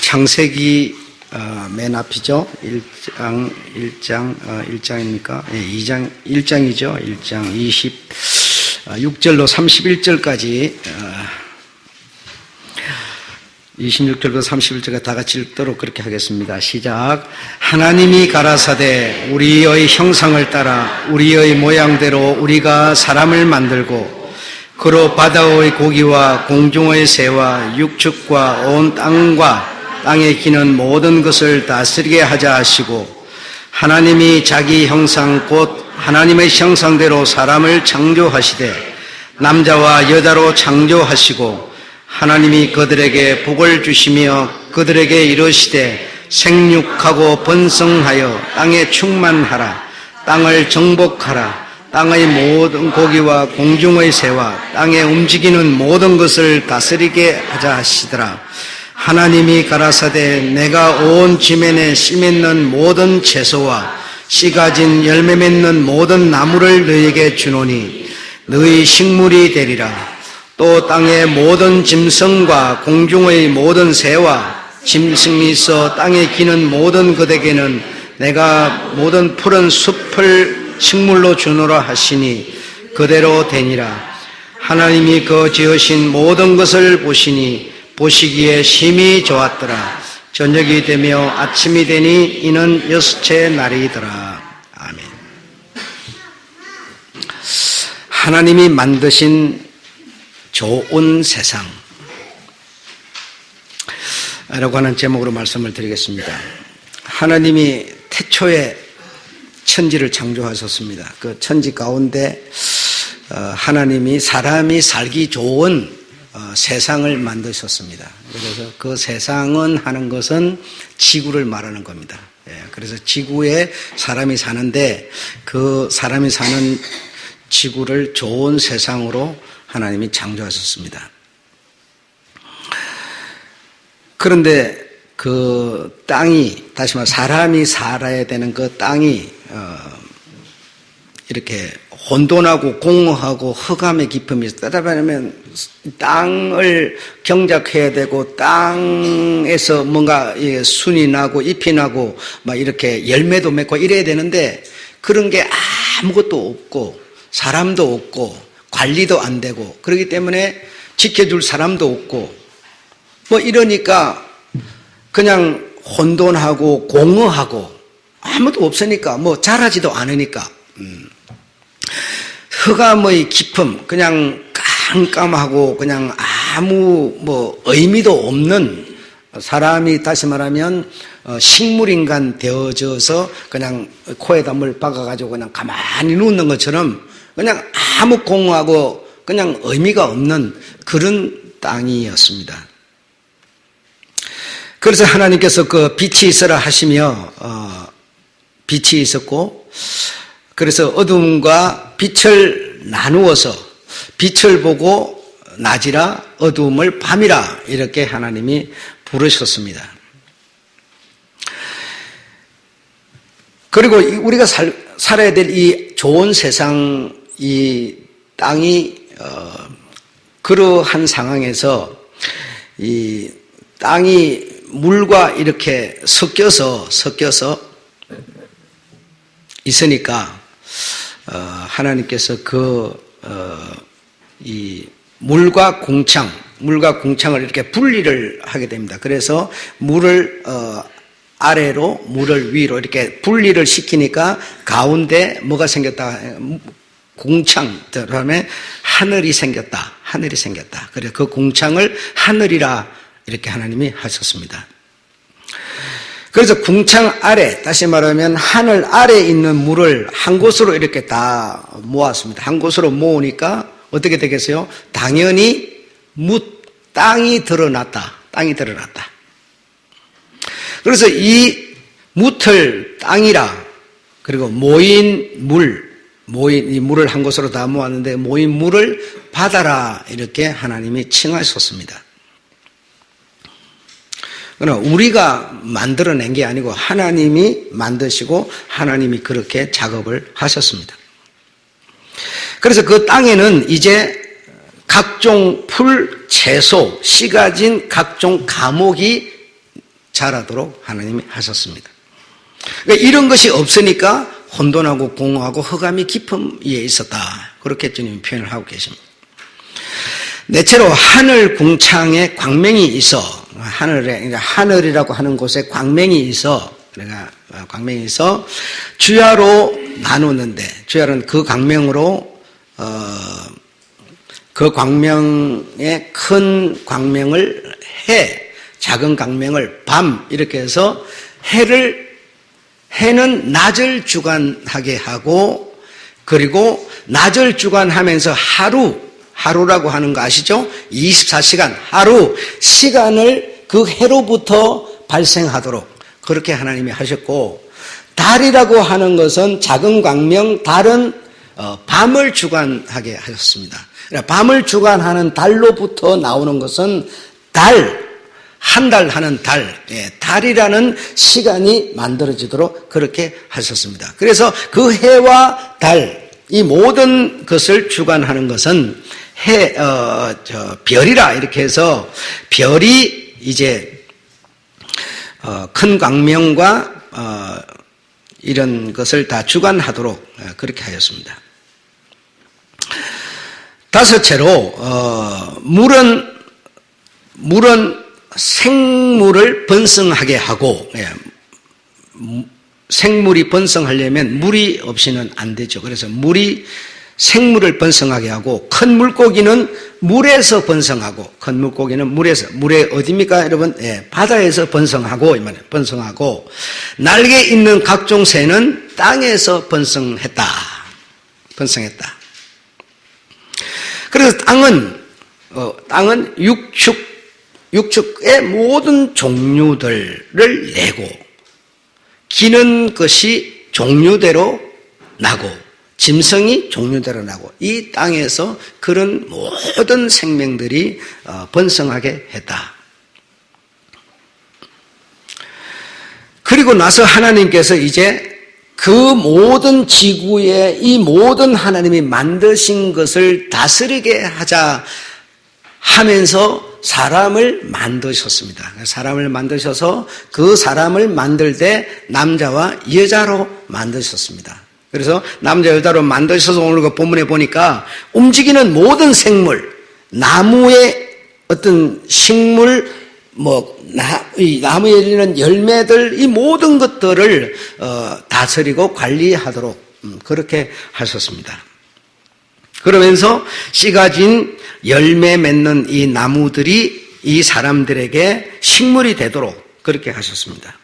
창세기 맨 앞이죠. 1장입니까? 네, 1장이죠. 1장 26절로 31절까지 26절부터 31절까지 다 같이 읽도록 그렇게 하겠습니다. 시작. 하나님이 가라사대 우리의 형상을 따라 우리의 모양대로 우리가 사람을 만들고 그로 바다의 고기와 공중의 새와 육축과 온 땅과 땅에 기는 모든 것을 다스리게 하자 하시고 하나님이 자기 형상 곧 하나님의 형상대로 사람을 창조하시되 남자와 여자로 창조하시고 하나님이 그들에게 복을 주시며 그들에게 이르시되 생육하고 번성하여 땅에 충만하라 땅을 정복하라 땅의 모든 고기와 공중의 새와 땅에 움직이는 모든 것을 다스리게 하자 하시더라. 하나님이 가라사대 내가 온 지면에 씨 맺는 모든 채소와 씨 가진 열매 맺는 모든 나무를 너희에게 주노니 너희 식물이 되리라. 또 땅의 모든 짐승과 공중의 모든 새와 짐승이 있어 땅에 기는 모든 것에게는 내가 모든 푸른 숲을 식물로 주노라 하시니 그대로 되니라. 하나님이 그 지으신 모든 것을 보시니 보시기에 심히 좋았더라. 저녁이 되며 아침이 되니 이는 여섯째 날이더라. 아멘. 하나님이 만드신 좋은 세상 라고 하는 제목으로 말씀을 드리겠습니다. 하나님이 태초에 천지를 창조하셨습니다. 그 천지 가운데 하나님이 사람이 살기 좋은 세상을 만드셨습니다. 그래서 그 세상은 하는 것은 지구를 말하는 겁니다. 그래서 지구에 사람이 사는데 그 사람이 사는 지구를 좋은 세상으로 하나님이 창조하셨습니다. 그런데 그 땅이, 다시 말해 사람이 살아야 되는 그 땅이 이렇게 혼돈하고 공허하고 흑암의 기품이 있다 보면 땅을 경작해야 되고 땅에서 뭔가 순이 나고 잎이 나고 막 이렇게 열매도 맺고 이래야 되는데 그런 게 아무것도 없고 사람도 없고 관리도 안 되고 그렇기 때문에 지켜줄 사람도 없고 뭐 이러니까 그냥 혼돈하고 공허하고 아무도 없으니까 뭐 자라지도 않으니까 흑암의 깊음 그냥 깜깜하고 그냥 아무 뭐 의미도 없는 사람이 다시 말하면 식물인간 되어져서 그냥 코에다 물 박아가지고 그냥 가만히 누는 것처럼 그냥 아무 공허하고 그냥 의미가 없는 그런 땅이었습니다. 그래서 하나님께서 그 빛이 있어라 하시며 빛이 있었고 그래서 어둠과 빛을 나누어서 빛을 보고 낮이라 어두움을 밤이라 이렇게 하나님이 부르셨습니다. 그리고 우리가 살아야 될 이 좋은 세상 이 땅이 그러한 상황에서 이 땅이 물과 이렇게 섞여서 있으니까 하나님께서 이 물과 공창을 이렇게 분리를 하게 됩니다. 그래서 물을 아래로 물을 위로 이렇게 분리를 시키니까 가운데 뭐가 생겼다? 공창, 그다음에 하늘이 생겼다. 그래서 그 공창을 하늘이라 이렇게 하나님이 하셨습니다. 그래서 궁창 아래, 다시 말하면 하늘 아래에 있는 물을 한 곳으로 이렇게 다 모았습니다. 한 곳으로 모으니까 어떻게 되겠어요? 당연히 땅이 드러났다. 그래서 이 묻을 땅이라 그리고 모인 이 물을 한 곳으로 다 모았는데 모인 물을 바다라 이렇게 하나님이 칭하셨습니다. 그러나 우리가 만들어낸 게 아니고 하나님이 만드시고 하나님이 그렇게 작업을 하셨습니다. 그래서 그 땅에는 이제 각종 풀, 채소, 씨 가진 각종 과목이 자라도록 하나님이 하셨습니다. 그러니까 이런 것이 없으니까 혼돈하고 공허하고 흑암이 깊음 위에 있었다. 그렇게 주님이 표현을 하고 계십니다. 넷째로 하늘 궁창에 광명이 있어, 하늘이라고 하는 곳에 광명이 있어, 그러니까 광명이 있어 주야로 나누는데, 주야는 그 광명으로 그 광명의 큰 광명을 해, 작은 광명을 밤, 이렇게 해서 해는 낮을 주관하게 하고, 그리고 낮을 주관하면서 하루라고 하는 거 아시죠? 24시간, 하루, 시간을 그 해로부터 발생하도록 그렇게 하나님이 하셨고, 달이라고 하는 것은 작은 광명, 달은 밤을 주관하게 하셨습니다. 밤을 주관하는 달로부터 나오는 것은 한 달 하는 달, 달이라는 시간이 만들어지도록 그렇게 하셨습니다. 그래서 그 해와 달, 이 모든 것을 주관하는 것은 별이라 이렇게 해서 별이 이제 큰 광명과 이런 것을 다 주관하도록 그렇게 하였습니다. 다섯째로 물은 생물을 번성하게 하고, 생물이 번성하려면 물이 없이는 안 되죠. 그래서 물이 생물을 번성하게 하고, 큰 물고기는 물에서 번성하고, 큰 물고기는 물에 어디입니까 여러분? 바다에서 번성하고, 날개 있는 각종 새는 땅에서 번성했다. 그래서 땅은 육축의 모든 종류들을 내고, 기는 것이 종류대로 나고, 짐승이 종류대로 나고, 이 땅에서 그런 모든 생명들이 번성하게 했다. 그리고 나서 하나님께서 이제 그 모든 지구에 이 모든 하나님이 만드신 것을 다스리게 하자 하면서 사람을 만드셨습니다. 사람을 만드셔서 그 사람을 만들 때 남자와 여자로 만드셨습니다. 그래서 남자 여자로 만드셔서 오늘 그 본문에 보니까 움직이는 모든 생물, 나무의 어떤 식물, 이 나무에 열리는 열매들, 이 모든 것들을 다스리고 관리하도록 그렇게 하셨습니다. 그러면서 씨 가진 열매 맺는 이 나무들이 이 사람들에게 식물이 되도록 그렇게 하셨습니다.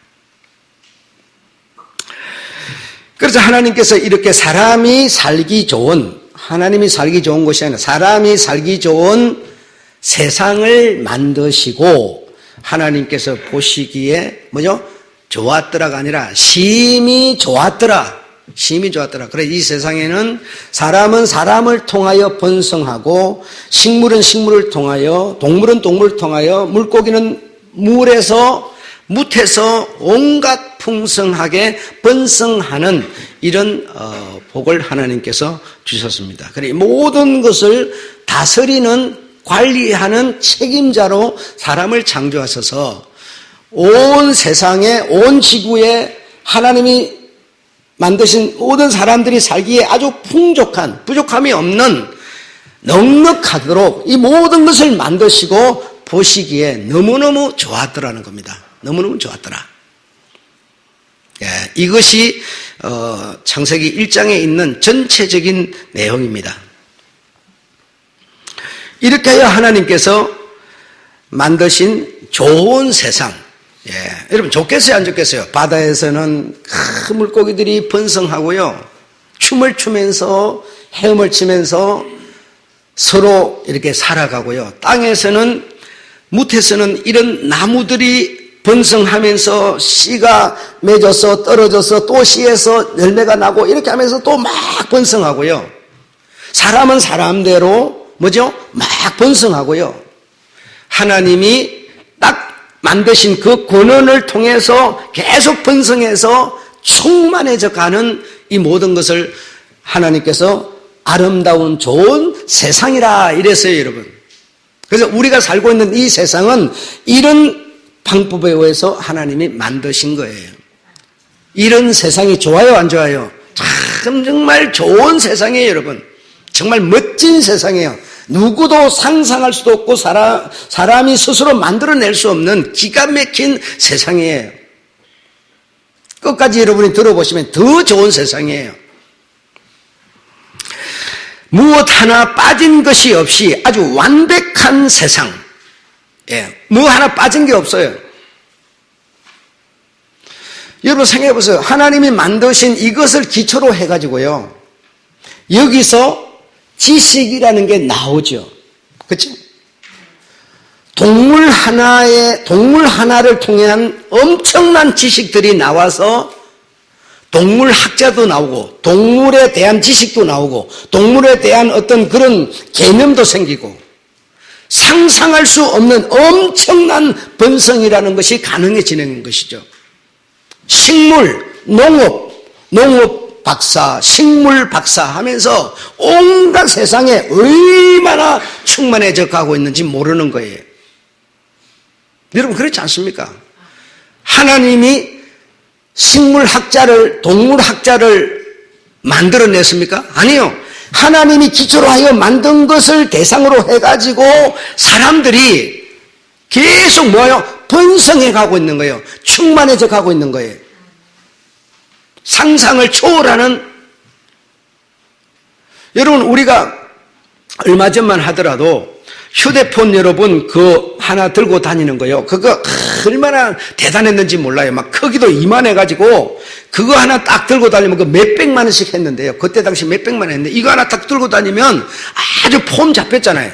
그래서 하나님께서 이렇게 하나님이 살기 좋은 것이 아니라 사람이 살기 좋은 세상을 만드시고, 하나님께서 보시기에 좋았더라가 아니라 심히 좋았더라. 그래, 이 세상에는 사람은 사람을 통하여 번성하고, 식물은 식물을 통하여, 동물은 동물을 통하여, 물고기는 무에서 온갖 풍성하게 번성하는 이런 복을 하나님께서 주셨습니다. 그래, 모든 것을 다스리는, 관리하는 책임자로 사람을 창조하셔서 온 세상에, 온 지구에 하나님이 만드신 모든 사람들이 살기에 아주 부족함이 없는, 넉넉하도록 이 모든 것을 만드시고 보시기에 너무너무 좋았더라는 겁니다. 너무너무 좋았더라. 이것이 창세기 1장에 있는 전체적인 내용입니다. 이렇게 하여 하나님께서 만드신 좋은 세상, 여러분 좋겠어요, 안 좋겠어요? 바다에서는 큰 물고기들이 번성하고요, 춤을 추면서 헤엄을 치면서 서로 이렇게 살아가고요, 땅에서는, 무태서는 이런 나무들이 번성하면서 씨가 맺어서 떨어져서 또 씨에서 열매가 나고 이렇게 하면서 또 막 번성하고요, 사람은 사람대로 막 번성하고요, 하나님이 딱 만드신 그 권원을 통해서 계속 번성해서 충만해져 가는 이 모든 것을 하나님께서 아름다운 좋은 세상이라 이랬어요, 여러분. 그래서 우리가 살고 있는 이 세상은 이런 방법에 의해서 하나님이 만드신 거예요. 이런 세상이 좋아요, 안 좋아요? 참 정말 좋은 세상이에요, 여러분. 정말 멋진 세상이에요. 누구도 상상할 수도 없고 사람이 스스로 만들어낼 수 없는 기가 막힌 세상이에요. 끝까지 여러분이 들어보시면 더 좋은 세상이에요. 무엇 하나 빠진 것이 없이 아주 완벽한 세상. 예, 뭐 하나 빠진 게 없어요. 여러분 생각해 보세요. 하나님이 만드신 이것을 기초로 해가지고요, 여기서 지식이라는 게 나오죠. 그렇죠? 동물 하나를 통한 엄청난 지식들이 나와서 동물학자도 나오고 동물에 대한 지식도 나오고 동물에 대한 어떤 그런 개념도 생기고 상상할 수 없는 엄청난 번성이라는 것이 가능해지는 것이죠. 식물, 농업 박사, 식물 박사 하면서 온갖 세상에 얼마나 충만해져 가고 있는지 모르는 거예요. 여러분 그렇지 않습니까? 하나님이 식물학자를, 동물학자를 만들어냈습니까? 아니요. 하나님이 기초로 하여 만든 것을 대상으로 해가지고 사람들이 계속 뭐예요? 번성해 가고 있는 거예요. 충만해져 가고 있는 거예요. 상상을 초월하는. 여러분 우리가 얼마 전만 하더라도 휴대폰 여러분 그 하나 들고 다니는 거요. 그거 얼마나 대단했는지 몰라요. 막 크기도 이만해가지고 그거 하나 딱 들고 다니면 그 몇백만 원씩 했는데요. 그때 당시 몇백만 원 했는데 이거 하나 딱 들고 다니면 아주 폼 잡혔잖아요.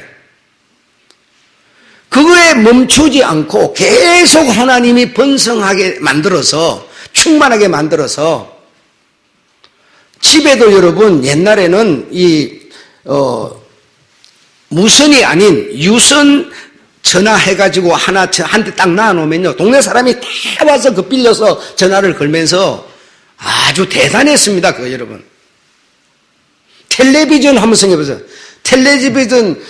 그거에 멈추지 않고 계속 하나님이 번성하게 만들어서 충만하게 만들어서 집에도 여러분 옛날에는 무선이 아닌 유선 전화해가지고 한 대 딱 놔놓으면요, 동네 사람이 다 와서 그 빌려서 전화를 걸면서 아주 대단했습니다, 그거 여러분. 텔레비전 한번 생각해보세요. 텔레비전,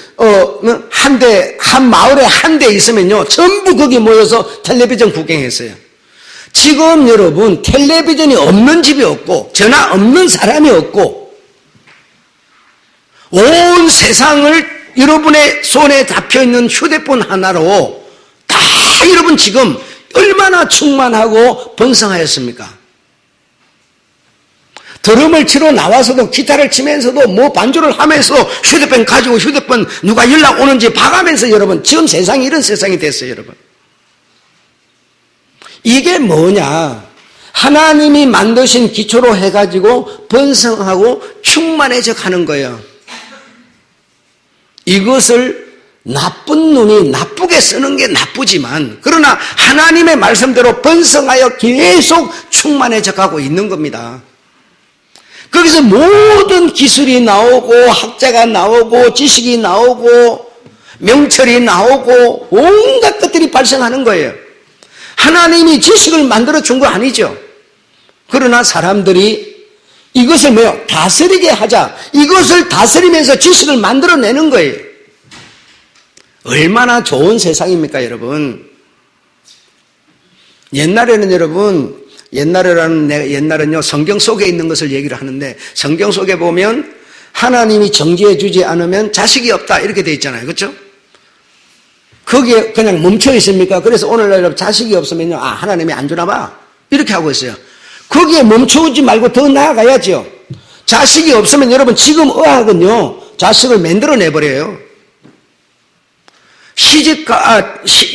한 마을에 한 대 있으면요, 전부 거기 모여서 텔레비전 구경했어요. 지금 여러분, 텔레비전이 없는 집이 없고, 전화 없는 사람이 없고, 온 세상을 여러분의 손에 잡혀있는 휴대폰 하나로 다 여러분 지금 얼마나 충만하고 번성하였습니까? 드럼을 치러 나와서도 기타를 치면서도 뭐 반주를 하면서 휴대폰 가지고 휴대폰 누가 연락 오는지 봐가면서 여러분 지금 세상이 이런 세상이 됐어요, 여러분. 이게 뭐냐? 하나님이 만드신 기초로 해가지고 번성하고 충만해져 가는 거예요. 이것을 나쁜 눈이 나쁘게 쓰는 게 나쁘지만 그러나 하나님의 말씀대로 번성하여 계속 충만해져 가고 있는 겁니다. 거기서 모든 기술이 나오고 학자가 나오고 지식이 나오고 명철이 나오고 온갖 것들이 발생하는 거예요. 하나님이 지식을 만들어 준 거 아니죠. 그러나 사람들이 이것을 뭐요? 다스리게 하자. 이것을 다스리면서 지식을 만들어내는 거예요. 얼마나 좋은 세상입니까, 여러분? 옛날에는 여러분, 옛날은요, 성경 속에 있는 것을 얘기를 하는데, 성경 속에 보면 하나님이 정죄해 주지 않으면 자식이 없다. 이렇게 돼 있잖아요. 그렇죠? 거기에 그냥 멈춰 있습니까? 그래서 오늘날 자식이 없으면요, 하나님이 안 주나 봐. 이렇게 하고 있어요. 거기에 멈추지 말고 더 나아가야죠. 자식이 없으면 여러분 지금 의학은요, 자식을 만들어내버려요.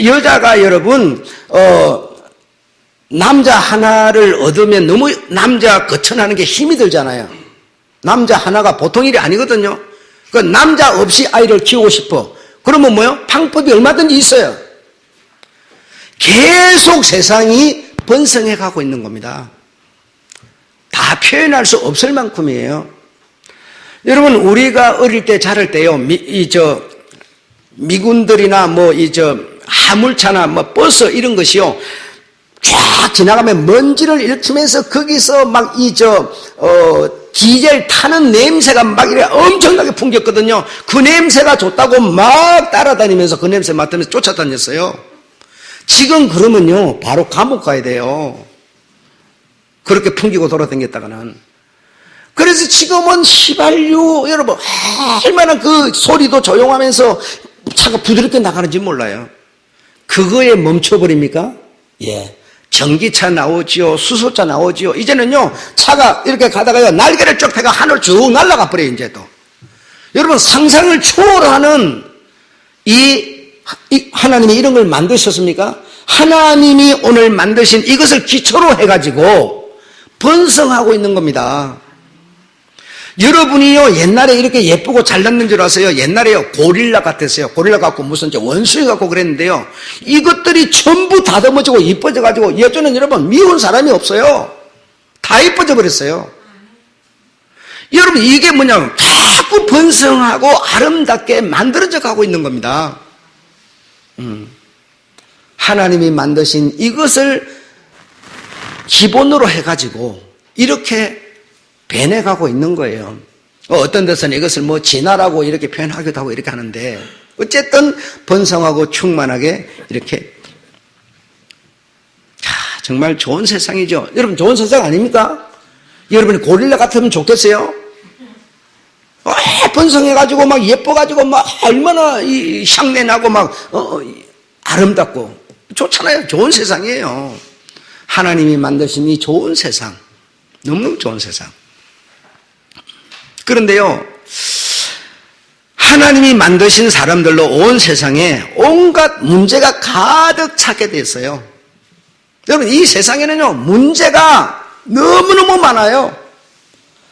여자가 여러분, 남자 하나를 얻으면 너무 남자 거천하는 게 힘이 들잖아요. 남자 하나가 보통 일이 아니거든요. 그 남자 없이 아이를 키우고 싶어. 그러면 뭐요? 방법이 얼마든지 있어요. 계속 세상이 번성해 가고 있는 겁니다. 다 표현할 수 없을 만큼이에요. 여러분, 우리가 어릴 때 자랄 때요, 미군들이나 화물차나 버스 이런 것이요, 쫙 지나가면 먼지를 일으키면서 거기서 막 디젤 타는 냄새가 막 이렇게 엄청나게 풍겼거든요. 그 냄새가 좋다고 막 따라다니면서 그 냄새 맡으면서 쫓아다녔어요. 지금 그러면요, 바로 감옥 가야 돼요. 그렇게 풍기고 돌아다녔다가는. 그래서 지금은 휘발유, 여러분, 얼마나 그 소리도 조용하면서 차가 부드럽게 나가는지 몰라요. 그거에 멈춰버립니까? 예. 전기차 나오지요, 수소차 나오지요. 이제는요, 차가 이렇게 가다가요, 날개를 쭉 펴가 하늘 쭉 날아가 버려요, 이제 또. 여러분, 상상을 초월하는 하나님이 이런 걸 만드셨습니까? 하나님이 오늘 만드신 이것을 기초로 해가지고 번성하고 있는 겁니다. 여러분이요, 옛날에 이렇게 예쁘고 잘났는 줄 아세요? 옛날에요, 고릴라 같았어요. 고릴라 같고 무슨 원숭이 같고 그랬는데요. 이것들이 전부 다듬어지고 이뻐져가지고, 여전은 여러분, 미운 사람이 없어요. 다 이뻐져 버렸어요. 여러분, 이게 뭐냐면, 자꾸 번성하고 아름답게 만들어져 가고 있는 겁니다. 하나님이 만드신 이것을 기본으로 해가지고, 이렇게 변해가고 있는 거예요. 어떤 데서는 이것을 뭐 진화라고 이렇게 표현하기도 하고 이렇게 하는데, 어쨌든 번성하고 충만하게 이렇게. 정말 좋은 세상이죠. 여러분, 좋은 세상 아닙니까? 여러분이 고릴라 같으면 좋겠어요? 번성해가지고 막 예뻐가지고 막 얼마나 향내나고 막 아름답고 좋잖아요. 좋은 세상이에요. 하나님이 만드신 이 좋은 세상, 너무너무 좋은 세상. 그런데요, 하나님이 만드신 사람들로 온 세상에 온갖 문제가 가득 차게 됐어요. 여러분, 이 세상에는요, 문제가 너무너무 많아요.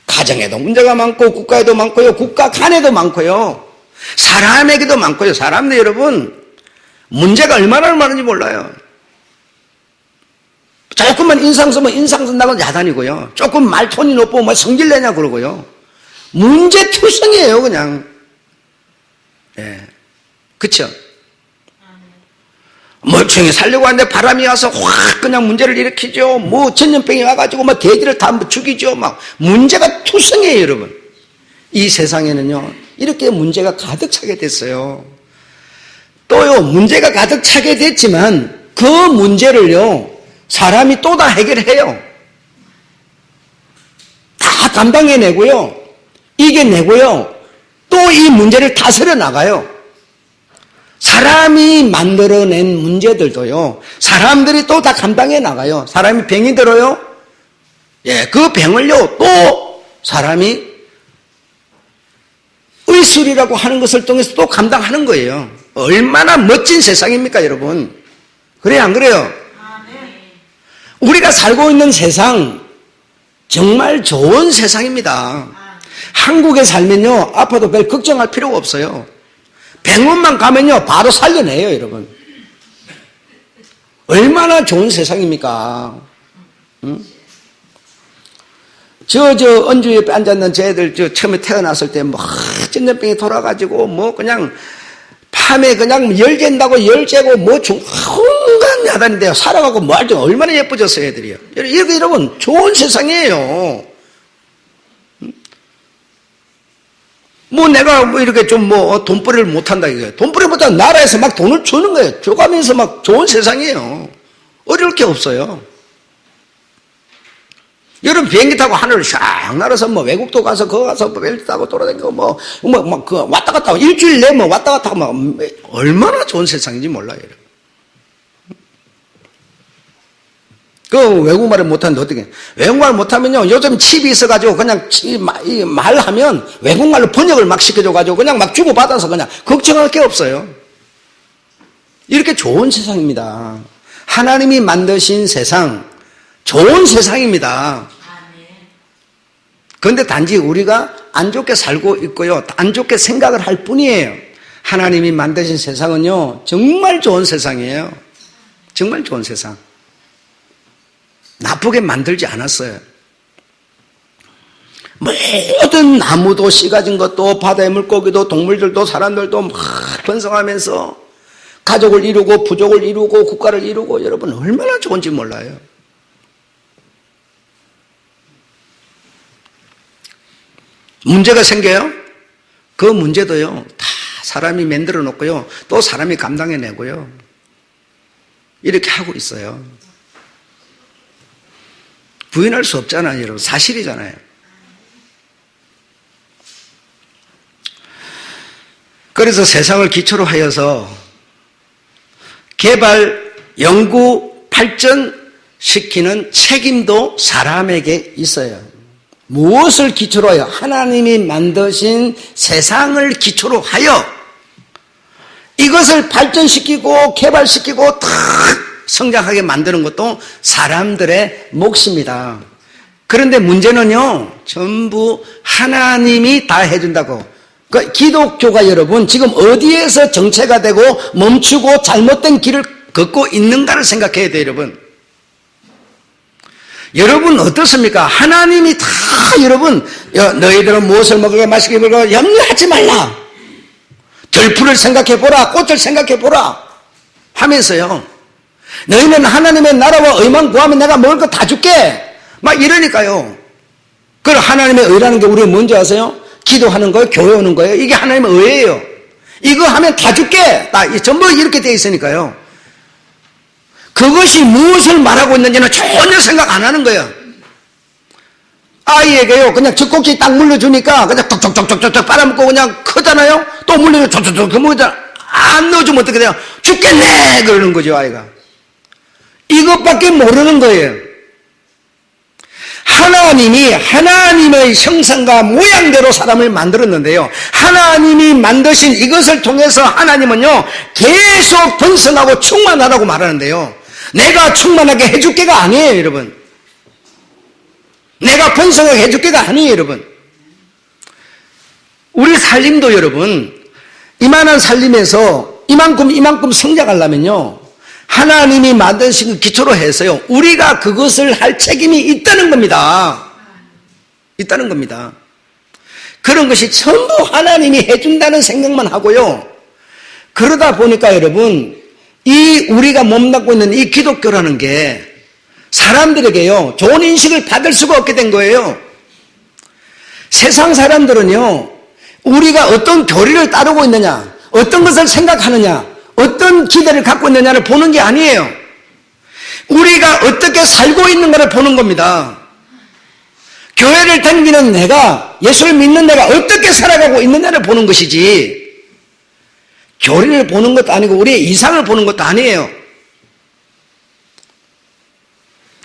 가정에도 문제가 많고, 국가에도 많고요, 국가 간에도 많고요, 사람에게도 많고요. 사람들 여러분, 문제가 얼마나 많은지 몰라요. 조금만 인상 쓰면 인상 쓴다고 야단이고요. 조금 말톤이 높고 뭐 성질내냐 그러고요. 문제투성이에요, 그냥. 예. 그쵸? 멀쩡히 살려고 하는데 바람이 와서 확 그냥 문제를 일으키죠. 뭐 전염병이 와가지고 막 돼지를 다 죽이죠. 막 문제가 투성이에요, 여러분. 이 세상에는요, 이렇게 문제가 가득 차게 됐어요. 또요, 문제가 가득 차게 됐지만 그 문제를요, 사람이 또 다 해결해요. 다 감당해내고요, 이겨내고요, 또 이 문제를 다스려 나가요. 사람이 만들어낸 문제들도요, 사람들이 또 다 감당해 나가요. 사람이 병이 들어요, 예, 그 병을요, 또 사람이 의술이라고 하는 것을 통해서 또 감당하는 거예요. 얼마나 멋진 세상입니까, 여러분? 그래요, 안 그래요? 우리가 살고 있는 세상, 정말 좋은 세상입니다. 한국에 살면요, 아파도 별 걱정할 필요가 없어요. 병원만 가면요, 바로 살려내요, 여러분. 얼마나 좋은 세상입니까? 응? 언주 옆에 앉았는 쟤들, 처음에 태어났을 때, 뭐, 전염병이 돌아가지고, 뭐, 그냥, 밤에 그냥 열 잰다고 열 째고, 뭐, 온갖 야단인데요. 살아가고 뭐 할 때 얼마나 예뻐졌어요, 애들이요. 이렇게 여러분, 좋은 세상이에요. 뭐 내가 뭐 이렇게 좀 뭐 돈벌이를 못한다 이거예요. 돈벌이 못하면 나라에서 막 돈을 주는 거예요. 줘가면서 막 좋은 세상이에요. 어려울 게 없어요. 여러분 비행기 타고 하늘을 샥 날아서 뭐 외국도 가서 그거 가서 벨트 타고 돌아다니고 그 왔다 갔다 하고 일주일 내에 뭐 왔다 갔다 하고 막 얼마나 좋은 세상인지 몰라요. 그 외국말을 못하는데 어떻게? 외국말 못하면요, 요즘 칩이 있어가지고 그냥 말하면 외국말로 번역을 막 시켜줘가지고 그냥 막 주고받아서 그냥 걱정할 게 없어요. 이렇게 좋은 세상입니다. 하나님이 만드신 세상, 좋은 세상입니다. 그런데 단지 우리가 안 좋게 살고 있고요, 안 좋게 생각을 할 뿐이에요. 하나님이 만드신 세상은요, 정말 좋은 세상이에요. 정말 좋은 세상. 나쁘게 만들지 않았어요. 모든 나무도 씨 가진 것도 바다의 물고기도 동물들도 사람들도 막 번성하면서 가족을 이루고 부족을 이루고 국가를 이루고 여러분 얼마나 좋은지 몰라요. 문제가 생겨요? 그 문제도요, 다 사람이 만들어 놓고요, 또 사람이 감당해내고요. 이렇게 하고 있어요. 부인할 수 없잖아요, 여러분. 사실이잖아요. 그래서 세상을 기초로 하여서 개발, 연구, 발전시키는 책임도 사람에게 있어요. 무엇을 기초로 하여? 하나님이 만드신 세상을 기초로 하여 이것을 발전시키고 개발시키고 탁 성장하게 만드는 것도 사람들의 몫입니다. 그런데 문제는요, 전부 하나님이 다 해준다고. 그 기독교가 여러분 지금 어디에서 정체가 되고 멈추고 잘못된 길을 걷고 있는가를 생각해야 돼요, 여러분. 여러분 어떻습니까? 하나님이 다 여러분, 너희들은 무엇을 먹을까 마시게 먹을까 염려하지 말라. 들풀을 생각해보라, 꽃을 생각해보라 하면서요, 너희는 하나님의 나라와 의만 구하면 내가 먹을 거 다 줄게 막 이러니까요. 그럼 하나님의 의라는 게 우리가 뭔지 아세요? 기도하는 거예요? 교회 오는 거예요? 이게 하나님의 의예요. 이거 하면 다 줄게, 전부 이렇게 되어 있으니까요. 그것이 무엇을 말하고 있는지는 전혀 생각 안 하는 거예요. 아이에게요, 그냥 젖꼭지 딱 물려주니까 그냥 톡톡톡톡톡 빨아먹고 그냥 크잖아요? 또 물려줘, 톡톡톡, 그 뭐잖아. 안 넣어주면 어떻게 돼요? 죽겠네! 그러는 거죠, 아이가. 이것밖에 모르는 거예요. 하나님이 하나님의 형상과 모양대로 사람을 만들었는데요, 하나님이 만드신 이것을 통해서 하나님은요, 계속 번성하고 충만하라고 말하는데요, 내가 충만하게 해줄게가 아니에요, 여러분. 내가 번성하게 해줄게가 아니에요, 여러분. 우리 살림도 여러분, 이만한 살림에서 이만큼 성장하려면요, 하나님이 만드신 그 기초로 해서요, 우리가 그것을 할 책임이 있다는 겁니다. 있다는 겁니다. 그런 것이 전부 하나님이 해준다는 생각만 하고요. 그러다 보니까 여러분, 이 우리가 몸담고 있는 이 기독교라는 게 사람들에게요, 좋은 인식을 받을 수가 없게 된 거예요. 세상 사람들은요, 우리가 어떤 교리를 따르고 있느냐, 어떤 것을 생각하느냐, 어떤 기대를 갖고 있느냐를 보는 게 아니에요. 우리가 어떻게 살고 있는가를 보는 겁니다. 교회를 다니는 내가, 예수를 믿는 내가 어떻게 살아가고 있느냐를 보는 것이지, 교리를 보는 것도 아니고 우리의 이상을 보는 것도 아니에요.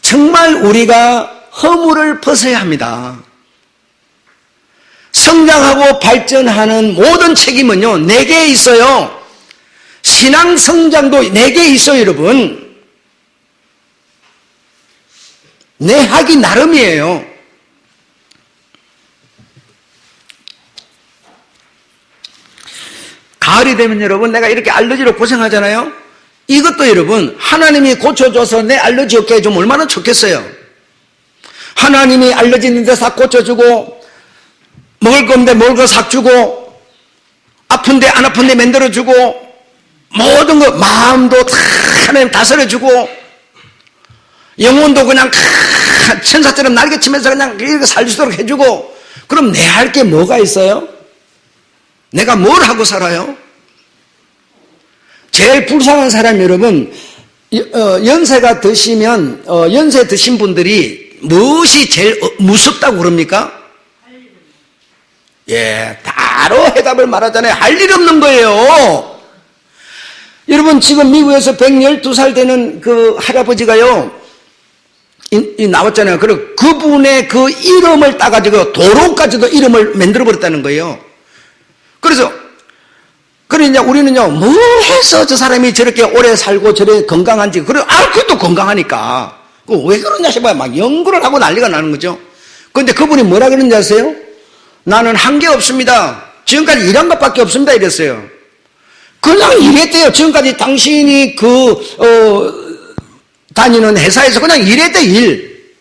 정말 우리가 허물을 벗어야 합니다. 성장하고 발전하는 모든 책임은요, 내게 있어요. 신앙 성장도 내게 있어요, 여러분. 내 하기 나름이에요. 가을이 되면 여러분, 내가 이렇게 알러지로 고생하잖아요. 이것도 여러분, 하나님이 고쳐줘서 내 알러지 없게 해주면 얼마나 좋겠어요. 하나님이 알러지 있는데 싹 고쳐주고, 먹을 건데 먹을 거 싹 주고, 아픈데 안 아픈데 만들어주고, 모든 것, 마음도 다 하나님 다스려주고, 영혼도 그냥 천사처럼 날개치면서 그냥 이렇게 살 수 있도록 해주고, 그럼 내 할 게 뭐가 있어요? 내가 뭘 하고 살아요? 제일 불쌍한 사람 여러분, 연세가 드시면, 연세 드신 분들이 무엇이 제일 무섭다고 그럽니까? 예, 바로 해답을 말하잖아요. 할 일 없는 거예요. 여러분, 지금 미국에서 112살 되는 그 할아버지가요, 나왔잖아요. 그리고 그분의 그 이름을 따가지고 도로까지도 이름을 만들어버렸다는 거예요. 그래서 이제 우리는요, 뭘 해서 저 사람이 저렇게 오래 살고 저렇게 건강한지, 그것도 건강하니까. 왜 그러냐 싶어요. 막 연구를 하고 난리가 나는 거죠. 그런데 그분이 뭐라 그러는지 아세요? 나는 한 게 없습니다. 지금까지 일한 것밖에 없습니다. 이랬어요. 그냥 일했대요. 지금까지 당신이 다니는 회사에서 그냥 일했대, 일.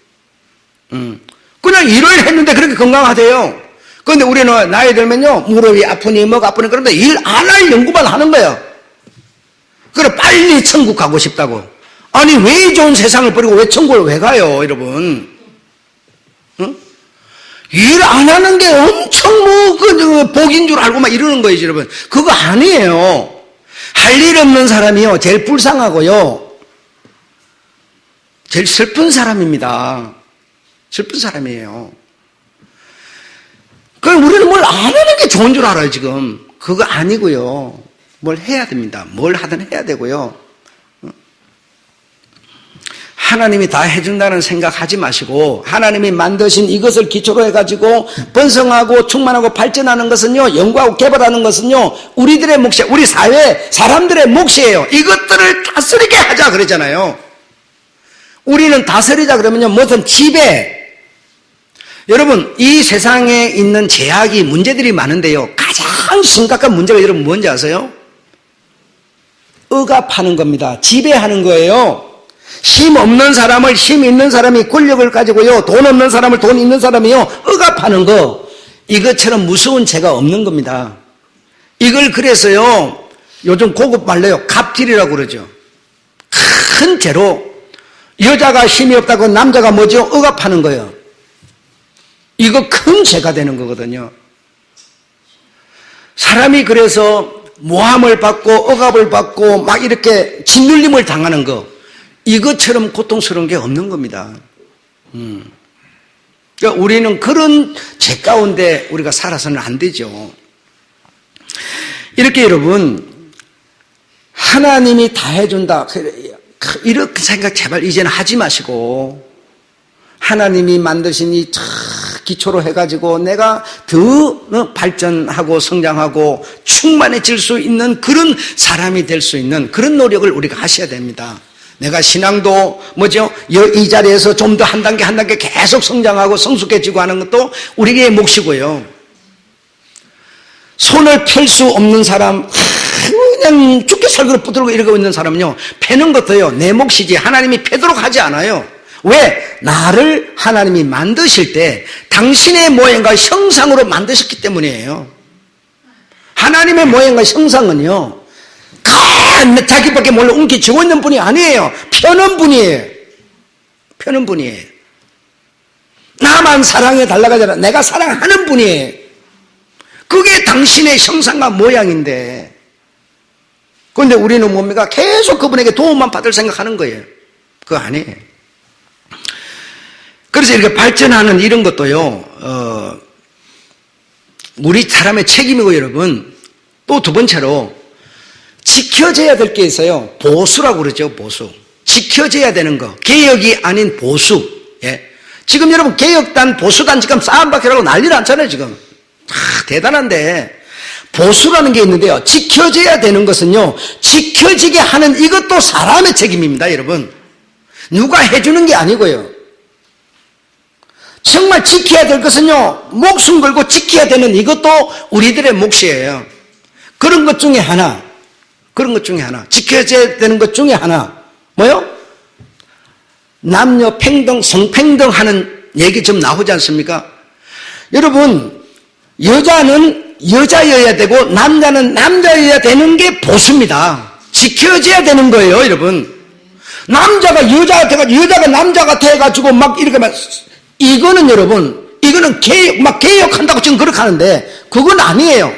그냥 일을 했는데 그렇게 건강하대요. 그런데 우리는 나이 들면요, 무릎이 아프니 뭐가 아프니 그런데 일 안 할 연구만 하는 거예요. 그래, 빨리 천국 가고 싶다고. 아니, 왜 이 좋은 세상을 버리고 왜 천국을 왜 가요, 여러분? 응? 일 안 하는 게 엄청 복인 줄 알고 막 이러는 거예요, 여러분. 그거 아니에요. 할 일 없는 사람이요, 제일 불쌍하고요, 제일 슬픈 사람입니다. 슬픈 사람이에요. 그럼 우리는 뭘 안 하는 게 좋은 줄 알아요, 지금. 그거 아니고요. 뭘 해야 됩니다. 뭘 하든 해야 되고요. 하나님이 다 해준다는 생각하지 마시고, 하나님이 만드신 이것을 기초로 해가지고 번성하고 충만하고 발전하는 것은요, 연구하고 개발하는 것은요, 우리들의 몫이에요. 우리 사회 사람들의 몫이에요. 이것들을 다스리게 하자 그러잖아요. 우리는 다스리자 그러면요, 무슨 지배. 여러분, 이 세상에 있는 제약이, 문제들이 많은데요, 가장 심각한 문제가 여러분 뭔지 아세요? 억압하는 겁니다. 지배하는 거예요. 힘 없는 사람을 힘 있는 사람이 권력을 가지고요, 돈 없는 사람을 돈 있는 사람이요, 억압하는 거. 이것처럼 무서운 죄가 없는 겁니다. 이걸 그래서요, 요즘 고급 말로요, 갑질이라고 그러죠. 큰 죄로 여자가 힘이 없다고 남자가 뭐죠? 억압하는 거예요. 이거 큰 죄가 되는 거거든요. 사람이 그래서 모함을 받고 억압을 받고 막 이렇게 짓눌림을 당하는 거, 이것처럼 고통스러운 게 없는 겁니다. 그러니까 우리는 그런 죄 가운데 우리가 살아서는 안 되죠. 이렇게 여러분, 하나님이 다 해준다, 이렇게 생각 제발 이제는 하지 마시고, 하나님이 만드신 이 기초로 해가지고 내가 더 발전하고 성장하고 충만해질 수 있는 그런 사람이 될 수 있는 그런 노력을 우리가 하셔야 됩니다. 내가 신앙도 뭐죠? 이 자리에서 좀 더 한 단계 한 단계 계속 성장하고 성숙해지고 하는 것도 우리의 몫이고요. 손을 펼 수 없는 사람, 그냥 죽게 살기로 붙들고 이러고 있는 사람은요, 패는 것도요, 내 몫이지 하나님이 패도록 하지 않아요. 왜? 나를 하나님이 만드실 때 당신의 모양과 형상으로 만드셨기 때문이에요. 하나님의 모양과 형상은요, 자기밖에 몰라 움켜쥐고 있는 분이 아니에요. 펴는 분이에요. 펴는 분이에요. 나만 사랑해 달라고 하잖아. 내가 사랑하는 분이에요. 그게 당신의 형상과 모양인데, 그런데 우리는 뭡니까? 계속 그분에게 도움만 받을 생각하는 거예요. 그거 아니에요. 그래서 이렇게 발전하는 이런 것도요, 우리 사람의 책임이고, 여러분, 또 두 번째로 지켜져야 될 게 있어요. 보수라고 그러죠. 보수. 지켜져야 되는 거. 개혁이 아닌 보수. 예. 지금 여러분 개혁단, 보수단 지금 싸움박혀라고 난리 났잖아요. 지금. 대단한데, 보수라는 게 있는데요, 지켜져야 되는 것은요, 지켜지게 하는 이것도 사람의 책임입니다. 여러분, 누가 해주는 게 아니고요. 정말 지켜야 될 것은요, 목숨 걸고 지켜야 되는 이것도 우리들의 몫이에요. 그런 것 중에 하나, 지켜져야 되는 것 중에 하나, 뭐요? 남녀 평등, 성평등 하는 얘기 좀 나오지 않습니까? 여러분, 여자는 여자여야 되고 남자는 남자여야 되는 게 보수입니다. 지켜져야 되는 거예요, 여러분. 남자가 여자 같아가지고, 여자가 남자 같아 해가지고 막 이렇게 막, 이거는 여러분, 이거는 개혁한다고 지금 그렇게 하는데, 그건 아니에요.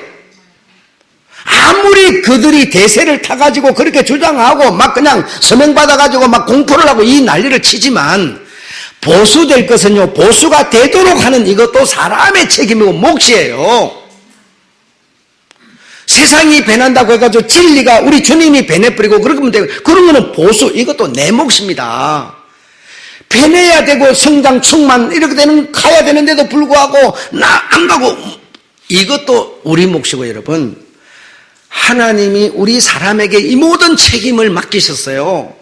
아무리 그들이 대세를 타가지고 그렇게 주장하고 막 그냥 서명받아가지고 막 공포를 하고 이 난리를 치지만, 보수될 것은요, 보수가 되도록 하는 이것도 사람의 책임이고 몫이에요. 세상이 변한다고 해가지고 진리가 우리 주님이 변해버리고 그러면 되고, 그런 거는 보수, 이것도 내 몫입니다. 변해야 되고 성장 충만 이렇게 가야 되는데도 불구하고 나 안 가고, 이것도 우리 몫이고, 여러분, 하나님이 우리 사람에게 이 모든 책임을 맡기셨어요.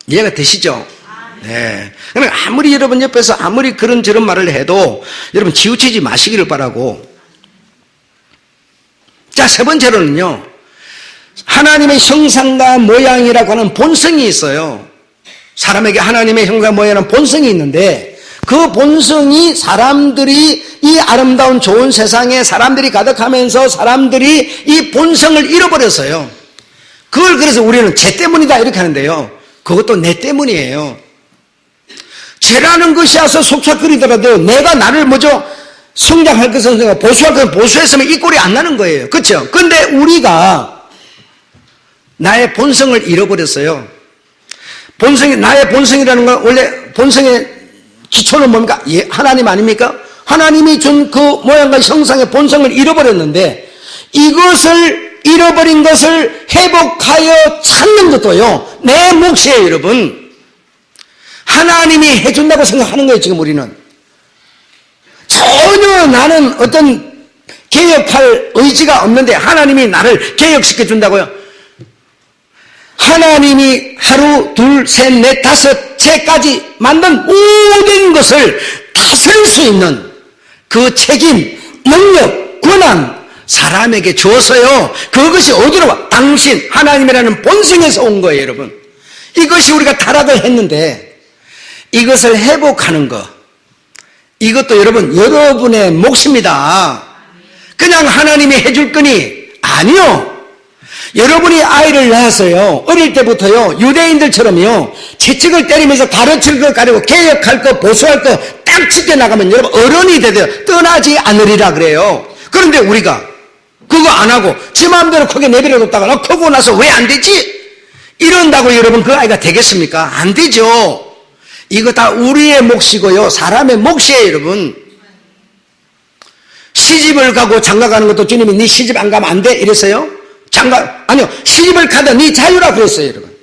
이해가 되시죠? 네. 그러면 아무리 여러분 옆에서 아무리 그런 저런 말을 해도 여러분 치우치지 마시기를 바라고. 자, 세 번째로는요, 하나님의 형상과 모양이라고 하는 본성이 있어요. 사람에게 하나님의 형상 모양이라는 본성이 있는데, 그 본성이 사람들이 이 아름다운 좋은 세상에 사람들이 가득하면서 사람들이 이 본성을 잃어버렸어요. 그걸 그래서 우리는 죄 때문이다 이렇게 하는데요, 그것도 내 때문이에요. 죄라는 것이 와서 속삭거리더라도 내가 나를 성장할 것은 내가 보수할 것은 보수했으면 이 꼴이 안 나는 거예요. 그렇죠? 근데 우리가 나의 본성을 잃어버렸어요. 나의 본성이라는 건 원래 본성의 기초는 뭡니까? 하나님 아닙니까? 하나님이 준 그 모양과 형상의 본성을 잃어버렸는데 이것을 잃어버린 것을 회복하여 찾는 것도요, 내 몫이에요, 여러분. 하나님이 해준다고 생각하는 거예요, 지금 우리는. 전혀 나는 어떤 개혁할 의지가 없는데 하나님이 나를 개혁시켜 준다고요. 하나님이 하루, 둘, 셋, 넷, 다섯, 채까지 만든 모든 것을 다스릴 수 있는 그 책임, 능력, 권한 사람에게 주어서요. 그것이 어디로 와? 당신, 하나님이라는 본성에서 온 거예요, 여러분. 이것이 우리가 타락을 했는데 이것을 회복하는 것, 이것도 여러분의 몫입니다. 그냥 하나님이 해줄 거니 아니요. 여러분이 아이를 낳았어요. 어릴 때부터요, 유대인들처럼요, 채찍을 때리면서 가르칠 것 가리고 개혁할 것, 보수할 것 딱 지켜나가면 여러분 어른이 되도록 떠나지 않으리라 그래요. 그런데 우리가 그거 안 하고 지 마음대로 크게 내버려뒀다가 크고 나서 왜 안 되지? 이런다고 여러분 그 아이가 되겠습니까? 안 되죠. 이거 다 우리의 몫이고요, 사람의 몫이에요, 여러분. 시집을 가고 장가 가는 것도 주님이 네 시집 안 가면 안 돼 이랬어요? 아니요, 시집을 가다 네 자유라 그랬어요, 여러분.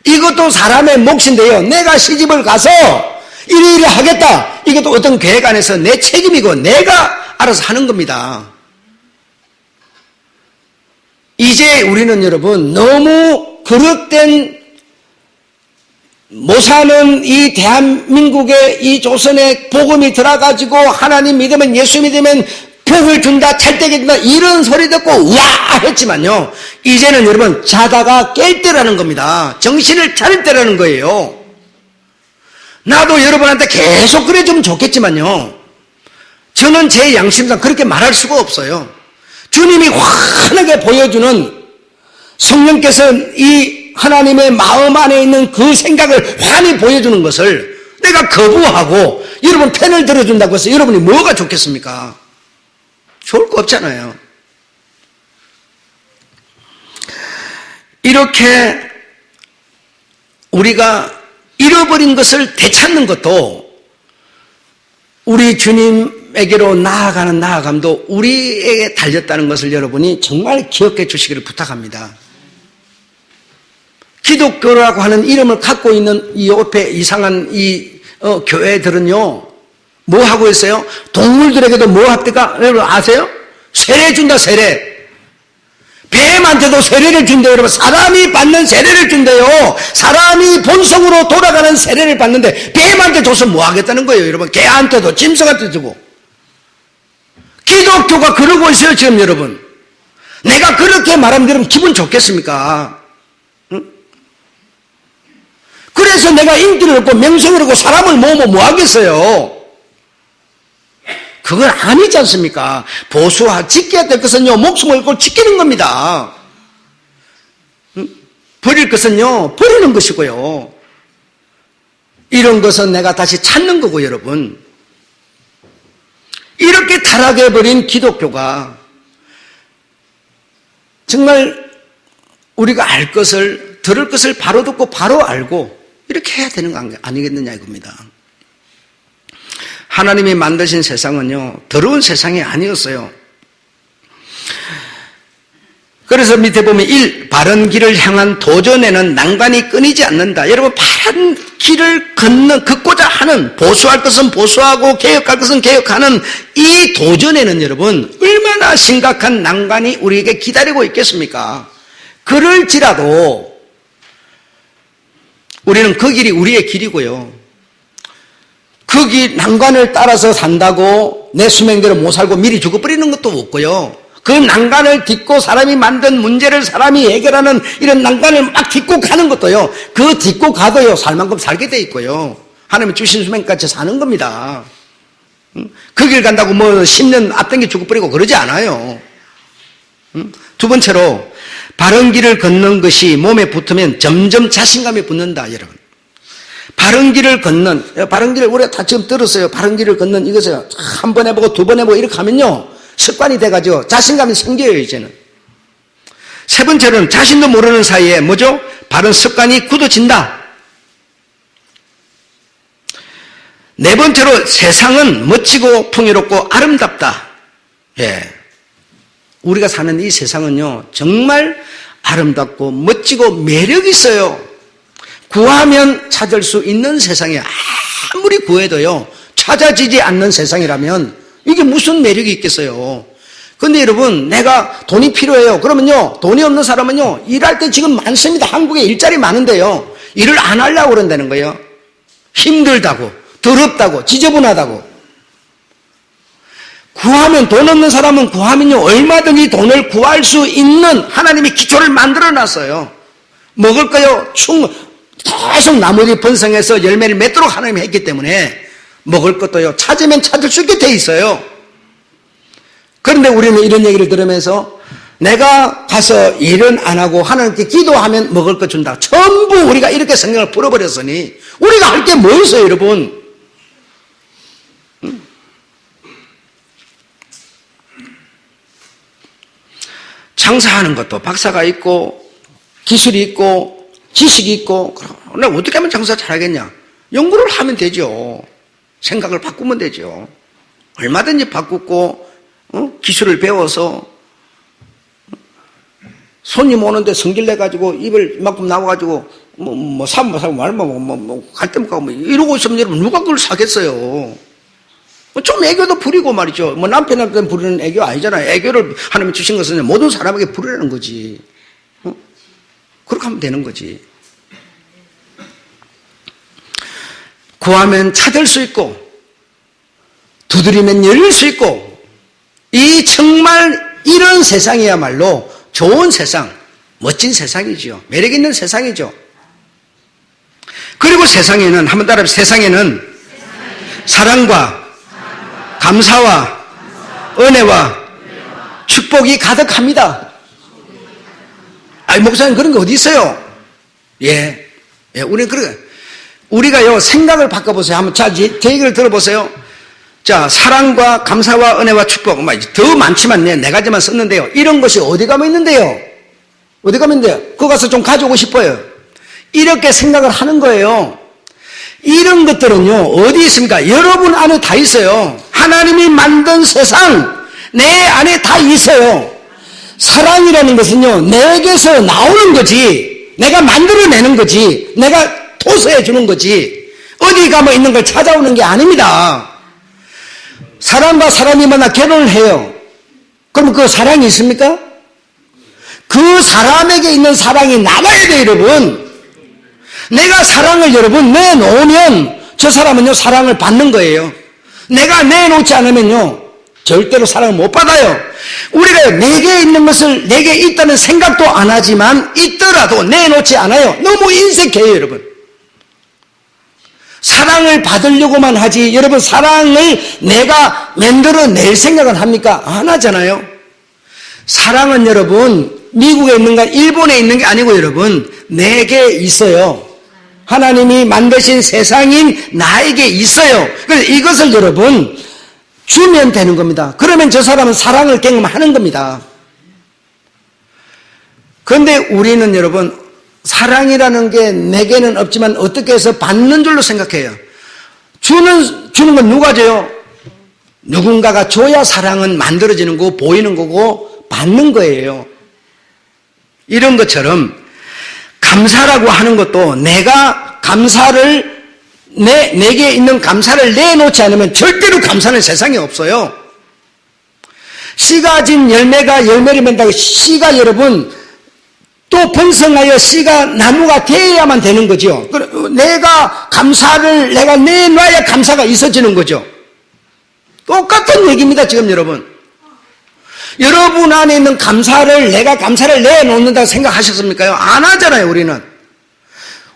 이것도 사람의 몫인데요, 내가 시집을 가서 이리 하겠다, 이것도 어떤 계획 안에서 내 책임이고 내가 알아서 하는 겁니다. 이제 우리는 여러분 너무 그릇된 못 사는 이 대한민국의 이 조선의 복음이 들어가지고 하나님 믿으면, 예수 믿으면 복을 준다, 찰떡이 준다, 이런 소리 듣고 와 했지만요, 이제는 여러분 자다가 깰 때라는 겁니다. 정신을 차릴 때라는 거예요. 나도 여러분한테 계속 그래주면 좋겠지만요, 저는 제 양심상 그렇게 말할 수가 없어요. 주님이 환하게 보여주는, 성령께서 이 하나님의 마음 안에 있는 그 생각을 환히 보여주는 것을 내가 거부하고 여러분 편을 들어준다고 해서 여러분이 뭐가 좋겠습니까? 좋을 거 없잖아요. 이렇게 우리가 잃어버린 것을 되찾는 것도 우리 주님에게로 나아가는 나아감도 우리에게 달렸다는 것을 여러분이 정말 기억해 주시기를 부탁합니다. 기독교라고 하는 이름을 갖고 있는 이 옆에 이상한 교회들은요, 뭐 하고 있어요? 동물들에게도 뭐 합니까? 여러분 아세요? 세례 준다, 세례. 뱀한테도 세례를 준대요, 여러분. 사람이 받는 세례를 준대요. 사람이 본성으로 돌아가는 세례를 받는데 뱀한테 줘서 뭐 하겠다는 거예요, 여러분. 개한테도, 짐승한테 주고. 기독교가 그러고 있어요, 지금 여러분. 내가 그렇게 말하면 여러분 기분 좋겠습니까? 응? 그래서 내가 인기를 얻고 명성을 얻고 사람을 모으면 뭐 하겠어요? 그건 아니지 않습니까? 지켜야 될 것은요, 목숨을 걸고 지키는 겁니다. 버릴 것은요, 버리는 것이고요. 이런 것은 내가 다시 찾는 거고, 여러분. 이렇게 타락해버린 기독교가 정말 우리가 들을 것을 바로 듣고 바로 알고 이렇게 해야 되는 거 아니겠느냐 이겁니다. 하나님이 만드신 세상은요, 더러운 세상이 아니었어요. 그래서 밑에 보면 바른 길을 향한 도전에는 난관이 끊이지 않는다. 여러분, 바른 길을 걷고자 하는, 보수할 것은 보수하고 개혁할 것은 개혁하는 이 도전에는 여러분 얼마나 심각한 난관이 우리에게 기다리고 있겠습니까? 그럴지라도 우리는 그 길이 우리의 길이고요, 그 난관을 따라서 산다고 내 수명대로 못 살고 미리 죽어버리는 것도 없고요, 그 난관을 딛고 사람이 만든 문제를 사람이 해결하는 이런 난관을 막 딛고 가는 것도요, 그 딛고 가도요 살 만큼 살게 돼 있고요, 하나님이 주신 수명까지 사는 겁니다. 그 길 간다고 뭐 10년 앞당겨 죽어버리고 그러지 않아요. 두 번째로, 바른 길을 걷는 것이 몸에 붙으면 점점 자신감이 붙는다, 여러분. 바른 길을 걷는, 바른 길을 우리가 다 지금 들었어요. 바른 길을 걷는 이것을 한 번 해보고 두 번 해보고 이렇게 하면요, 습관이 돼가지고 자신감이 생겨요, 이제는. 세 번째로는 자신도 모르는 사이에 뭐죠? 바른 습관이 굳어진다. 네 번째로 세상은 멋지고 풍요롭고 아름답다. 예. 우리가 사는 이 세상은요, 정말 아름답고 멋지고 매력이 있어요. 구하면 찾을 수 있는 세상에 아무리 구해도요, 찾아지지 않는 세상이라면 이게 무슨 매력이 있겠어요. 근데 여러분, 내가 돈이 필요해요. 그러면요, 돈이 없는 사람은요, 일할 때 지금 많습니다. 한국에 일자리 많은데요, 일을 안 하려고 그런다는 거예요. 힘들다고, 더럽다고, 지저분하다고. 구하면, 돈 없는 사람은 구하면요, 얼마든지 돈을 구할 수 있는 하나님이 기초를 만들어 놨어요. 먹을 거요, 계속 나무들이 번성해서 열매를 맺도록 하나님이 했기 때문에 먹을 것도요, 찾으면 찾을 수 있게 돼 있어요. 그런데 우리는 이런 얘기를 들으면서 내가 가서 일은 안 하고 하나님께 기도하면 먹을 것 준다. 전부 우리가 이렇게 생각을 풀어버렸으니 우리가 할 게 뭐 있어요, 여러분? 장사하는 것도 박사가 있고 기술이 있고 지식이 있고, 내가 어떻게 하면 장사 잘하겠냐? 연구를 하면 되죠. 생각을 바꾸면 되죠. 얼마든지 바꾸고 기술을 배워서 손님 오는데 성질 내가지고 입을 이만큼 나와가지고 사면 사고 말면 갈 때 못 가고 이러고 있으면 여러분 누가 그걸 사겠어요? 좀 애교도 부리고 말이죠. 남편한테 부리는 애교 아니잖아요. 애교를 하나님이 주신 것은 모든 사람에게 부리라는 거지. 그렇게 하면 되는 거지. 구하면 찾을 수 있고 두드리면 열릴 수 있고, 이 정말 이런 세상이야말로 좋은 세상, 멋진 세상이죠. 매력 있는 세상이죠. 그리고 세상에는, 한번 따라해보세요. 세상에는 사랑과 감사와 은혜와 축복이 가득합니다. 아니, 목사님 그런 게 어디 있어요? 예, 우리가요, 생각을 바꿔보세요. 한번, 자, 제 얘기를 들어보세요. 자, 사랑과 감사와 은혜와 축복, 더 많지만 네 가지만 썼는데요. 이런 것이 어디 가면 있는데요? 어디 가면 있는데요? 그거 가서 좀 가져오고 싶어요. 이렇게 생각을 하는 거예요. 이런 것들은요, 어디 있습니까? 여러분 안에 다 있어요. 하나님이 만든 세상, 내 안에 다 있어요. 사랑이라는 것은요, 내게서 나오는 거지, 내가 만들어내는 거지, 내가 토서해 주는 거지, 어디 가면 있는 걸 찾아오는 게 아닙니다. 사람과 사람이 만나 결혼을 해요. 그럼 그 사랑이 있습니까? 그 사람에게 있는 사랑이 나가야 돼요, 여러분. 내가 사랑을 여러분 내놓으면 저 사람은요, 사랑을 받는 거예요. 내가 내놓지 않으면요, 절대로 사랑을 못 받아요. 우리가 내게 있는 것을 내게 있다는 생각도 안 하지만 있더라도 내놓지 않아요. 너무 인색해요, 여러분. 사랑을 받으려고만 하지, 여러분, 사랑을 내가 만들어낼 생각은 합니까? 안 하잖아요. 사랑은 여러분, 미국에 있는가 일본에 있는 게 아니고 여러분, 내게 있어요. 하나님이 만드신 세상인 나에게 있어요. 그래서 이것을 여러분 주면 되는 겁니다. 그러면 저 사람은 사랑을 경험하는 겁니다. 그런데 우리는 여러분, 사랑이라는 게 내게는 없지만 어떻게 해서 받는 줄로 생각해요. 주는 건 누가 줘요? 누군가가 줘야 사랑은 만들어지는 거고 보이는 거고 받는 거예요. 이런 것처럼 감사라고 하는 것도 내가 감사를 내게 있는 감사를 내놓지 않으면 절대로 감사는 세상에 없어요. 씨가 진 열매가 열매를 맺는다고 씨가 여러분 또 번성하여 씨가 나무가 되어야만 되는 거죠. 내가 감사를 내가 내놔야 감사가 있어지는 거죠. 똑같은 얘기입니다, 지금 여러분. 여러분 안에 있는 감사를 내가 감사를 내놓는다고 생각하셨습니까? 안 하잖아요, 우리는.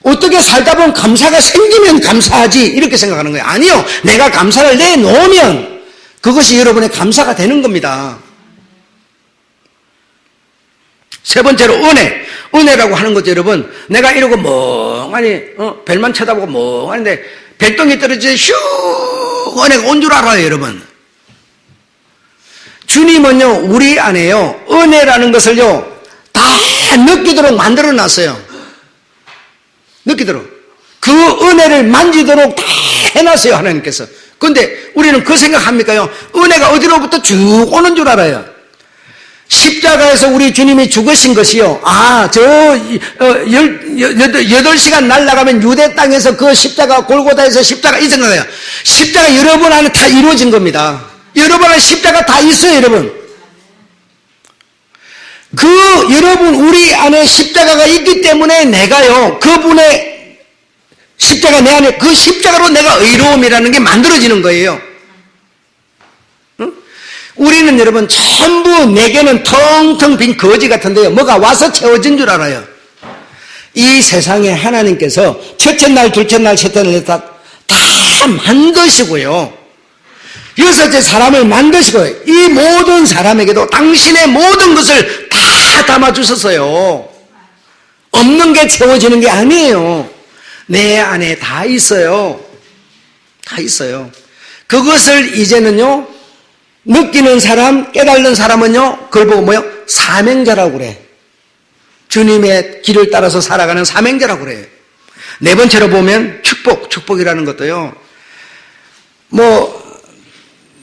어떻게 살다 보면 감사가 생기면 감사하지 이렇게 생각하는 거예요. 아니요, 내가 감사를 내놓으면 그것이 여러분의 감사가 되는 겁니다. 세 번째로 은혜. 은혜라고 하는 거죠, 여러분. 내가 이러고 멍하니, 별만 쳐다보고 멍하는데, 별똥이 떨어지지, 슉! 은혜가 온 줄 알아요, 여러분. 주님은요, 우리 안에요, 은혜라는 것을요, 다 느끼도록 만들어 놨어요. 느끼도록. 그 은혜를 만지도록 다 해놨어요, 하나님께서. 그런데 우리는 그 생각합니까요? 은혜가 어디로부터 쭉 오는 줄 알아요. 십자가에서 우리 주님이 죽으신 것이요. 8시간 날아가면 유대 땅에서 그 십자가, 골고다에서 십자가 이 생각해요. 십자가 여러분 안에 다 이루어진 겁니다. 여러분 안에 십자가 다 있어요, 여러분. 여러분, 우리 안에 십자가가 있기 때문에 내가요, 그분의 십자가 내 안에, 그 십자가로 내가 의로움이라는 게 만들어지는 거예요. 응? 우리는 여러분, 전부 내게는 텅텅 빈 거지 같은데요. 뭐가 와서 채워진 줄 알아요. 이 세상에 하나님께서 첫째 날, 둘째 날, 셋째 날 다 만드시고요. 여섯째 사람을 만드시고요. 이 모든 사람에게도 당신의 모든 것을 다 담아주셨어요. 없는 게 채워지는 게 아니에요. 내 안에 다 있어요. 다 있어요. 그것을 이제는요, 느끼는 사람, 깨달는 사람은요, 그걸 보고 뭐요? 사명자라고 그래. 주님의 길을 따라서 살아가는 사명자라고 그래요. 네 번째로 보면 축복이라는 것도요,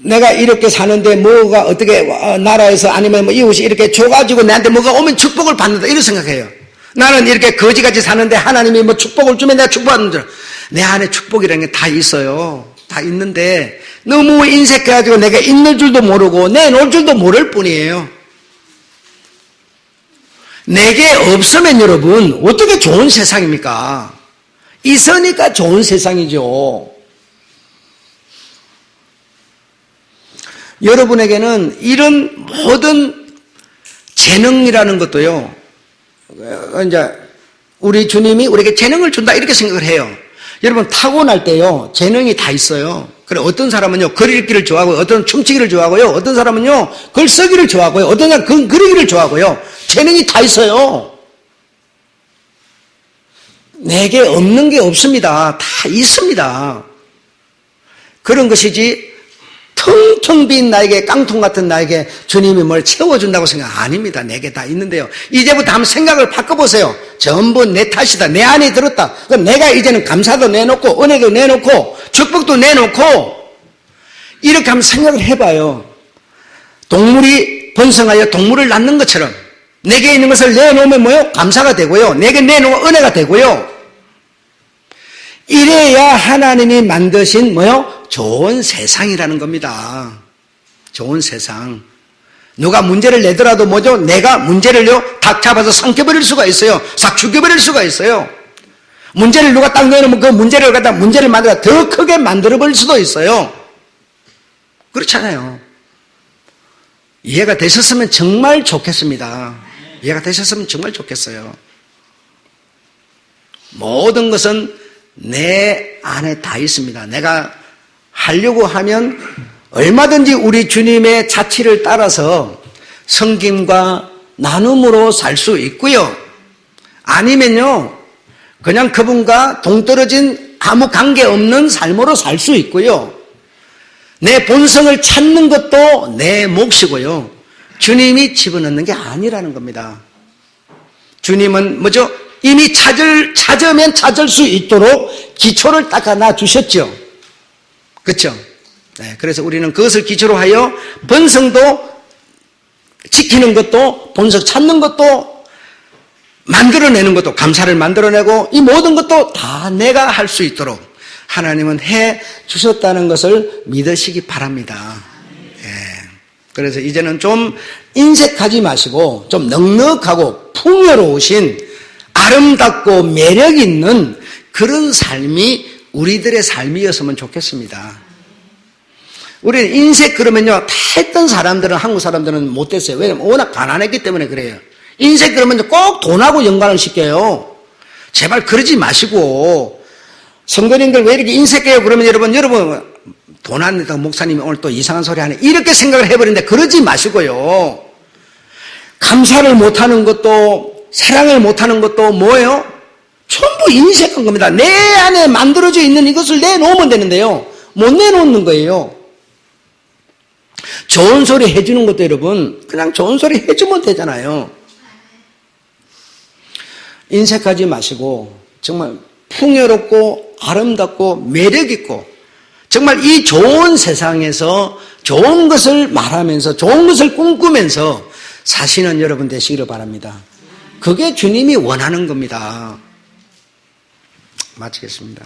내가 이렇게 사는데 뭐가 어떻게 나라에서 아니면 이웃이 이렇게 줘가지고 나한테 뭐가 오면 축복을 받는다 이렇게 생각해요. 나는 이렇게 거지같이 사는데 하나님이 축복을 주면 내가 축복받는 줄. 내 안에 축복이라는 게 다 있어요. 다 있는데 너무 인색해가지고 내가 있는 줄도 모르고 내놓을 줄도 모를 뿐이에요. 내게 없으면 여러분 어떻게 좋은 세상입니까? 있으니까 좋은 세상이죠. 여러분에게는 이런 모든 재능이라는 것도요, 이제 우리 주님이 우리에게 재능을 준다 이렇게 생각을 해요. 여러분 타고날 때요 재능이 다 있어요. 그래 어떤 사람은요 글 읽기를 좋아하고요, 어떤 춤추기를 좋아하고요, 어떤 사람은요 글 쓰기를 좋아하고요, 어떤 사람은 글 그리기를 좋아하고요. 재능이 다 있어요. 내게 없는 게 없습니다. 다 있습니다. 그런 것이지 텅텅 빈 나에게, 깡통 같은 나에게 주님이 뭘 채워준다고 생각 아닙니다. 내게 다 있는데요. 이제부터 한번 생각을 바꿔보세요. 전부 내 탓이다. 내 안에 들었다. 그럼 내가 이제는 감사도 내놓고 은혜도 내놓고 축복도 내놓고 이렇게 한번 생각을 해봐요. 동물이 번성하여 동물을 낳는 것처럼 내게 있는 것을 내놓으면 뭐요? 감사가 되고요. 내게 내놓으면 은혜가 되고요. 이래야 하나님이 만드신 뭐요? 좋은 세상이라는 겁니다. 좋은 세상. 누가 문제를 내더라도 뭐죠? 내가 문제를요 탁 잡아서 삼켜버릴 수가 있어요. 싹 죽여버릴 수가 있어요. 문제를 누가 딱 내놓으면 그 문제를 갖다 문제를 만들어 더 크게 만들어버릴 수도 있어요. 그렇잖아요. 이해가 되셨으면 정말 좋겠습니다. 이해가 되셨으면 정말 좋겠어요. 모든 것은 내 안에 다 있습니다. 내가 하려고 하면 얼마든지 우리 주님의 자취를 따라서 섬김과 나눔으로 살 수 있고요. 아니면요, 그냥 그분과 동떨어진 아무 관계없는 삶으로 살 수 있고요. 내 본성을 찾는 것도 내 몫이고요. 주님이 집어넣는 게 아니라는 겁니다. 주님은 뭐죠? 이미 찾으면 찾을 수 있도록 기초를 닦아놔 주셨죠. 그렇죠? 네, 그래서 우리는 그것을 기초로 하여 본성도 지키는 것도, 본성 찾는 것도, 만들어내는 것도, 감사를 만들어내고 이 모든 것도 다 내가 할 수 있도록 하나님은 해 주셨다는 것을 믿으시기 바랍니다. 예. 그래서 이제는 좀 인색하지 마시고 좀 넉넉하고 풍요로우신 아름답고 매력 있는 그런 삶이 우리들의 삶이었으면 좋겠습니다. 우리는 인색 그러면요, 다 했던 사람들은, 한국 사람들은 못됐어요. 왜냐면 워낙 가난했기 때문에 그래요. 인색 그러면 꼭 돈하고 연관을 시켜요. 제발 그러지 마시고, 성도님들 왜 이렇게 인색해요? 그러면 여러분 돈 안 냈다고 목사님이 오늘 또 이상한 소리 하네. 이렇게 생각을 해버리는데 그러지 마시고요. 감사를 못하는 것도 사랑을 못하는 것도 뭐예요? 전부 인색한 겁니다. 내 안에 만들어져 있는 이것을 내놓으면 되는데요. 못 내놓는 거예요. 좋은 소리 해주는 것도 여러분 그냥 좋은 소리 해주면 되잖아요. 인색하지 마시고 정말 풍요롭고 아름답고 매력있고 정말 이 좋은 세상에서 좋은 것을 말하면서 좋은 것을 꿈꾸면서 사시는 여러분 되시기를 바랍니다. 그게 주님이 원하는 겁니다. 마치겠습니다.